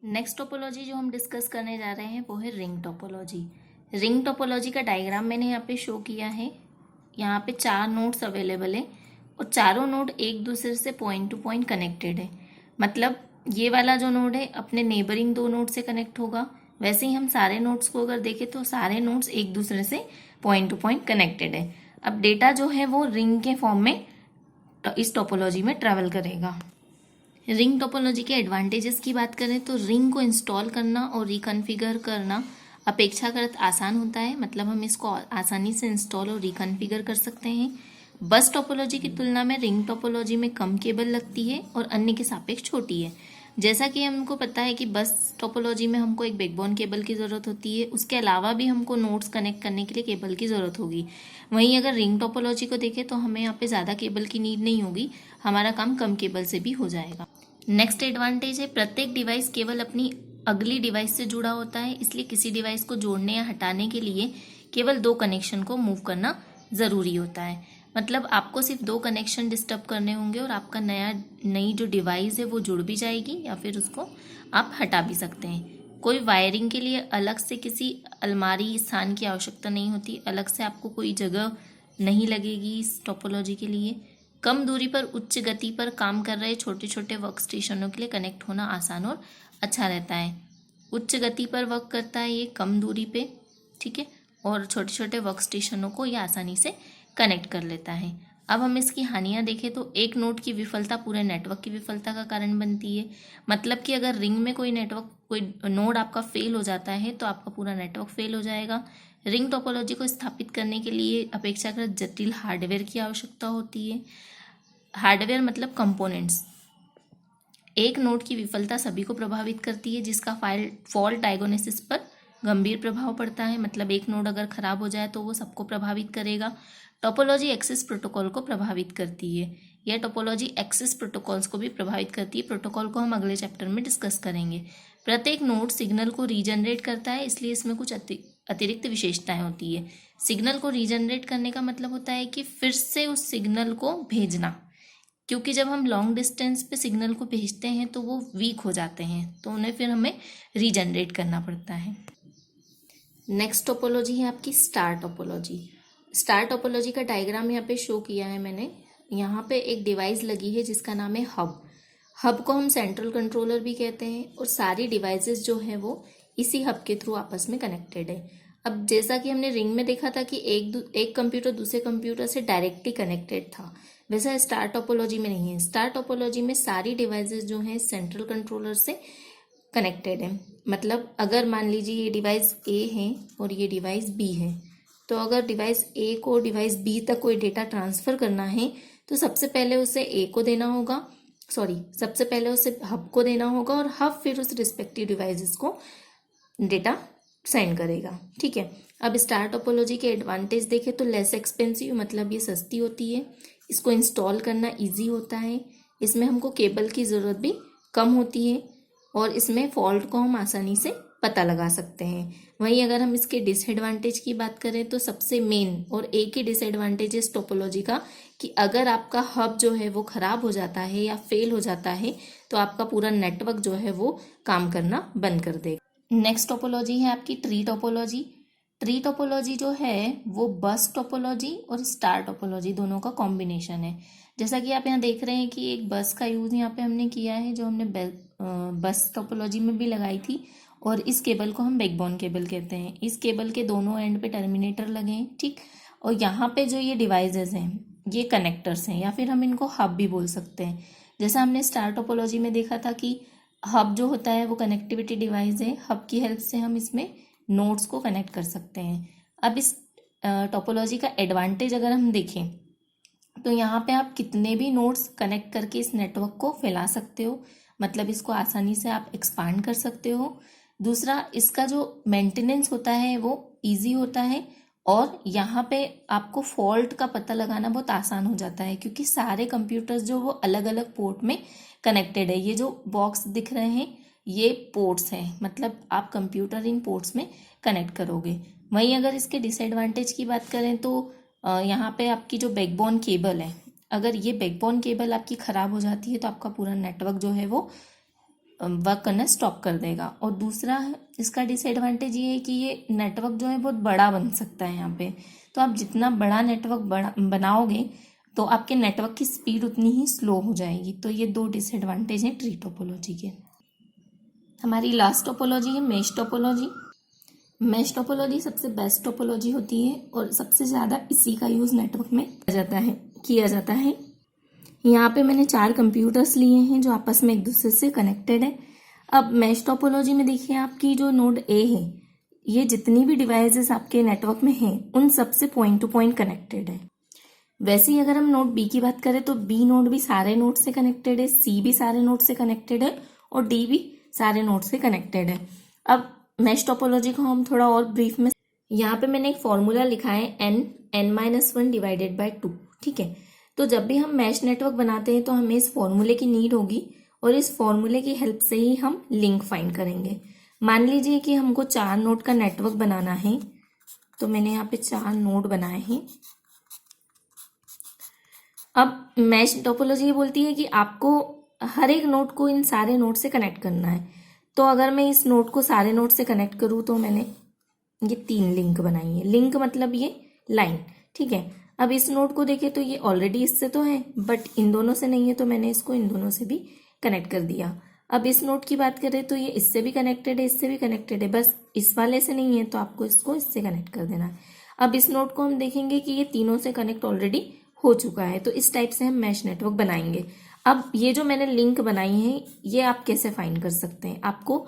Next topology जो हम discuss करने जा रहे हैं वो है रिंग टोपोलॉजी। रिंग टोपोलॉजी का डायग्राम मैंने यहाँ पे शो किया है। यहाँ पे 4 नोड्स अवेलेबल है और चारों नोड एक दूसरे से पॉइंट टू पॉइंट कनेक्टेड है। मतलब ये वाला जो नोड है अपने नेबरिंग 2 नोड से कनेक्ट होगा। वैसे ही हम सारे नोड्स को अगर देखें तो सारे नोड्स एक दूसरे से पॉइंट टू पॉइंट कनेक्टेड है। अब डेटा जो है वो रिंग के फॉर्म में इस टोपोलॉजी में ट्रेवल करेगा। रिंग टोपोलॉजी के एडवांटेजेस की बात करें तो रिंग को इंस्टॉल करना और रिकॉन्फ़िगर करना अपेक्षाकृत आसान होता है। मतलब हम इसको आसानी से इंस्टॉल और रिकॉन्फ़िगर कर सकते हैं। बस टोपोलॉजी की तुलना में रिंग टोपोलॉजी में कम केबल लगती है और अन्य के सापेक्ष छोटी है। जैसा कि हमको पता है कि बस टोपोलॉजी में हमको एक बैकबोन केबल की ज़रूरत होती है, उसके अलावा भी हमको नोड्स कनेक्ट करने के लिए केबल की ज़रूरत होगी। वहीं अगर रिंग टोपोलॉजी को देखें तो हमें यहाँ पे ज़्यादा केबल की नीड नहीं होगी, हमारा काम कम केबल से भी हो जाएगा। नेक्स्ट एडवांटेज है प्रत्येक डिवाइस केवल अपनी अगली डिवाइस से जुड़ा होता है, इसलिए किसी डिवाइस को जोड़ने या हटाने के लिए केवल 2 कनेक्शन को मूव करना ज़रूरी होता है। मतलब आपको सिर्फ 2 कनेक्शन डिस्टर्ब करने होंगे और आपका नई जो डिवाइस है वो जुड़ भी जाएगी या फिर उसको आप हटा भी सकते हैं। कोई वायरिंग के लिए अलग से किसी अलमारी स्थान की आवश्यकता नहीं होती, अलग से आपको कोई जगह नहीं लगेगी इस टोपोलॉजी के लिए। कम दूरी पर उच्च गति पर काम कर रहे छोटे छोटे वर्क स्टेशनों के लिए कनेक्ट होना आसान और अच्छा रहता है। उच्च गति पर वर्क करता है ये कम दूरी पे, ठीक है, और छोटे छोटे वर्क स्टेशनों को ये आसानी से कनेक्ट कर लेता है। अब हम इसकी हानियां देखें तो एक नोड की विफलता पूरे नेटवर्क की विफलता का कारण बनती है। मतलब कि अगर रिंग में कोई नोड आपका फेल हो जाता है तो आपका पूरा नेटवर्क फेल हो जाएगा। रिंग टोपोलॉजी को स्थापित करने के लिए अपेक्षाकृत जटिल हार्डवेयर की आवश्यकता होती है। हार्डवेयर मतलब कंपोनेंट्स। एक नोड की विफलता सभी को प्रभावित करती है, जिसका फॉल्ट डायगोनेसिस पर गंभीर प्रभाव पड़ता है। मतलब एक नोड अगर खराब हो जाए तो वो सबको प्रभावित करेगा। टोपोलॉजी एक्सेस प्रोटोकॉल को प्रभावित करती है। यह टोपोलॉजी एक्सेस प्रोटोकॉल्स को भी प्रभावित करती है। प्रोटोकॉल को हम अगले चैप्टर में डिस्कस करेंगे। प्रत्येक नोड सिग्नल को रीजनरेट करता है, इसलिए इसमें कुछ अतिरिक्त विशेषताएं होती है। सिग्नल को रीजनरेट करने का मतलब होता है कि फिर से उस सिग्नल को भेजना, क्योंकि जब हम लॉन्ग डिस्टेंस पे सिग्नल को भेजते हैं तो वो वीक हो जाते हैं, तो उन्हें फिर हमें रीजनरेट करना पड़ता है। नेक्स्ट टोपोलॉजी है आपकी स्टार टोपोलॉजी। स्टार टोपोलॉजी का डायग्राम यहाँ पे शो किया है मैंने। यहाँ पे एक डिवाइस लगी है जिसका नाम है हब। हब को हम सेंट्रल कंट्रोलर भी कहते हैं और सारी डिवाइसेस जो है वो इसी हब के थ्रू आपस में कनेक्टेड है। अब जैसा कि हमने रिंग में देखा था कि एक कंप्यूटर दूसरे कंप्यूटर से डायरेक्टली कनेक्टेड था, वैसा स्टार टोपोलॉजी में नहीं है। स्टार टोपोलॉजी में सारी डिवाइसेस जो हैं सेंट्रल कंट्रोलर से कनेक्टेड है। मतलब अगर मान लीजिए ये डिवाइस ए है और ये डिवाइस बी है, तो अगर डिवाइस ए को डिवाइस बी तक कोई डेटा ट्रांसफ़र करना है तो सबसे पहले उसे ए को देना होगा, सबसे पहले उसे हब को देना होगा और हब फिर उस रिस्पेक्टिव डिवाइसेस को डेटा सेंड करेगा, ठीक है। अब स्टार टोपोलॉजी के एडवांटेज देखें तो लेस एक्सपेंसिव, मतलब ये सस्ती होती है, इसको इंस्टॉल करना इजी होता है, इसमें हमको केबल की ज़रूरत भी कम होती है और इसमें फॉल्ट को हम आसानी से पता लगा सकते हैं। वहीं अगर हम इसके डिसएडवांटेज की बात करें तो सबसे मेन और एक ही डिसएडवांटेज है टोपोलॉजी का कि अगर आपका हब जो है वो ख़राब हो जाता है या फेल हो जाता है तो आपका पूरा नेटवर्क जो है वो काम करना बंद कर देगा। नेक्स्ट टोपोलॉजी है आपकी ट्री टोपोलॉजी। ट्री टोपोलॉजी जो है वो बस टोपोलॉजी और स्टार टोपोलॉजी दोनों का कॉम्बिनेशन है। जैसा कि आप यहाँ देख रहे हैं कि एक बस का यूज़ यहाँ पे हमने किया है, जो हमने बस टोपोलॉजी में भी लगाई थी, और इस केबल को हम बैकबोन केबल कहते हैं। इस केबल के दोनों एंड पे टर्मिनेटर लगे हैं, ठीक, और यहाँ पे जो ये डिवाइसेस हैं ये कनेक्टर्स हैं या फिर हम इनको हब भी बोल सकते हैं। जैसा हमने स्टार टोपोलॉजी में देखा था कि हब जो होता है वो कनेक्टिविटी डिवाइस है, हब की हेल्प से हम इसमें नोड्स को कनेक्ट कर सकते हैं। अब इस टोपोलॉजी का एडवांटेज अगर हम देखें तो यहाँ पे आप कितने भी नोड्स कनेक्ट करके इस नेटवर्क को फैला सकते हो, मतलब इसको आसानी से आप एक्सपांड कर सकते हो। दूसरा, इसका जो मेंटेनेंस होता है वो इजी होता है और यहाँ पे आपको फॉल्ट का पता लगाना बहुत आसान हो जाता है, क्योंकि सारे कंप्यूटर्स जो वो अलग अलग पोर्ट में कनेक्टेड है। ये जो बॉक्स दिख रहे हैं ये पोर्ट्स हैं, मतलब आप कंप्यूटर इन पोर्ट्स में कनेक्ट करोगे। वहीं अगर इसके डिसएडवांटेज की बात करें तो यहाँ पे आपकी जो बैकबोन केबल है, अगर ये बैकबोन केबल आपकी ख़राब हो जाती है तो आपका पूरा नेटवर्क जो है वो वर्क करना स्टॉप कर देगा। और दूसरा इसका डिसएडवांटेज ये है कि ये नेटवर्क जो है बहुत बड़ा बन सकता है यहाँ पे। तो आप जितना बड़ा नेटवर्क बनाओगे तो आपके नेटवर्क की स्पीड उतनी ही स्लो हो जाएगी। तो ये दो डिसएडवांटेज हैं ट्री टोपोलॉजी के। हमारी लास्ट टोपोलॉजी है मेश टोपोलॉजी। मेश टोपोलॉजी सबसे बेस्ट टोपोलॉजी होती है और सबसे ज़्यादा इसी का यूज़ नेटवर्क में किया जाता है। यहाँ पे मैंने 4 कंप्यूटर्स लिए हैं जो आपस में एक दूसरे से कनेक्टेड है। अब मेश टोपोलॉजी में देखिए आपकी जो नोड ए है, ये जितनी भी डिवाइसेस आपके नेटवर्क में हैं उन सब से पॉइंट टू पॉइंट कनेक्टेड है। वैसे ही अगर हम नोड बी की बात करें तो बी नोड भी सारे नोड से कनेक्टेड है, सी भी सारे नोड से कनेक्टेड है और डी भी सारे नोड से कनेक्टेड है। अब मेश टोपोलॉजी को हम थोड़ा और ब्रीफ में, यहाँ पे मैंने एक फॉर्मूला लिखा है n-1 डिवाइडेड बाय 2। ठीक है, तो जब भी हम मैश नेटवर्क बनाते हैं तो हमें इस फॉर्मूले की नीड होगी और इस फॉर्मूले की हेल्प से ही हम लिंक फाइंड करेंगे। मान लीजिए कि हमको 4 नोड का नेटवर्क बनाना है, तो मैंने यहाँ पे 4 नोड बनाए हैं। अब मैश टोपोलॉजी ये बोलती है कि आपको हर एक नोड को इन सारे नोड से कनेक्ट करना है। तो अगर मैं इस नोड को सारे नोड से कनेक्ट करूँ तो मैंने ये 3 लिंक बनाई है। लिंक मतलब ये लाइन। ठीक है, अब इस नोड को देखें तो ये ऑलरेडी इससे तो है बट इन दोनों से नहीं है, तो मैंने इसको इन दोनों से भी कनेक्ट कर दिया। अब इस नोड की बात करें तो ये इससे भी कनेक्टेड है, इससे भी कनेक्टेड है, बस इस वाले से नहीं है तो आपको इसको इससे कनेक्ट कर देना है। अब इस नोड को हम देखेंगे कि ये तीनों से कनेक्ट ऑलरेडी हो चुका है। तो इस टाइप से हम मैश नेटवर्क बनाएंगे। अब ये जो मैंने लिंक बनाई है ये आप कैसे फाइंड कर सकते हैं, आपको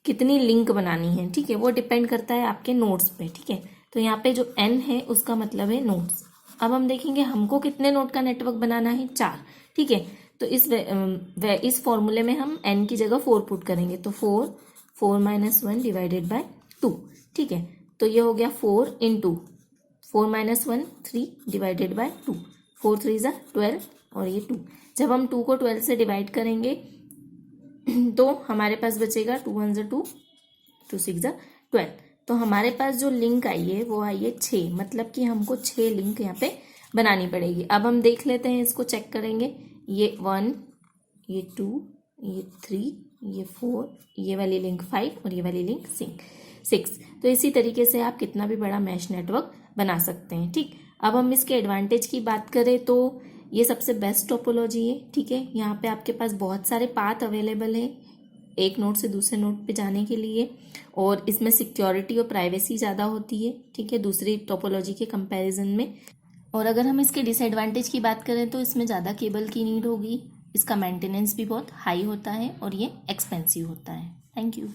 कितनी लिंक बनानी है। ठीक है, वो डिपेंड करता है आपके नोड्स पे। ठीक है, तो यहाँ पे जो n है उसका मतलब है नोड्स। अब हम देखेंगे हमको कितने नोड का नेटवर्क बनाना है, 4। ठीक है, तो इस फॉर्मूले में हम n की जगह 4 पुट करेंगे तो 4 - 1 डिवाइडेड बाय 2। ठीक है, तो ये हो गया 4 × 4 - 1 3 डिवाइडेड बाय 2। 4 3 = 12 और ये 2। जब हम 2 को 12 से डिवाइड करेंगे तो हमारे पास बचेगा 2 1 = 2, 2 6 = 12। तो हमारे पास जो लिंक आई है वो आई है 6, मतलब कि हमको 6 लिंक यहाँ पे बनानी पड़ेगी। अब हम देख लेते हैं, इसको चेक करेंगे। ये 1, ये 2, ये 3, ये 4, ये वाली लिंक 5 और ये वाली लिंक 6। तो इसी तरीके से आप कितना भी बड़ा मैश नेटवर्क बना सकते हैं। ठीक, अब हम इसके एडवांटेज की बात करें तो ये सबसे बेस्ट टोपोलॉजी है। ठीक है, यहाँ पे आपके पास बहुत सारे पाथ अवेलेबल है एक नोड से दूसरे नोड पे जाने के लिए, और इसमें सिक्योरिटी और प्राइवेसी ज़्यादा होती है। ठीक है, दूसरी टोपोलॉजी के कंपैरिजन में। और अगर हम इसके डिसएडवांटेज की बात करें तो इसमें ज़्यादा केबल की नीड होगी, इसका मेंटेनेंस भी बहुत हाई होता है और ये एक्सपेंसिव होता है। Thank you.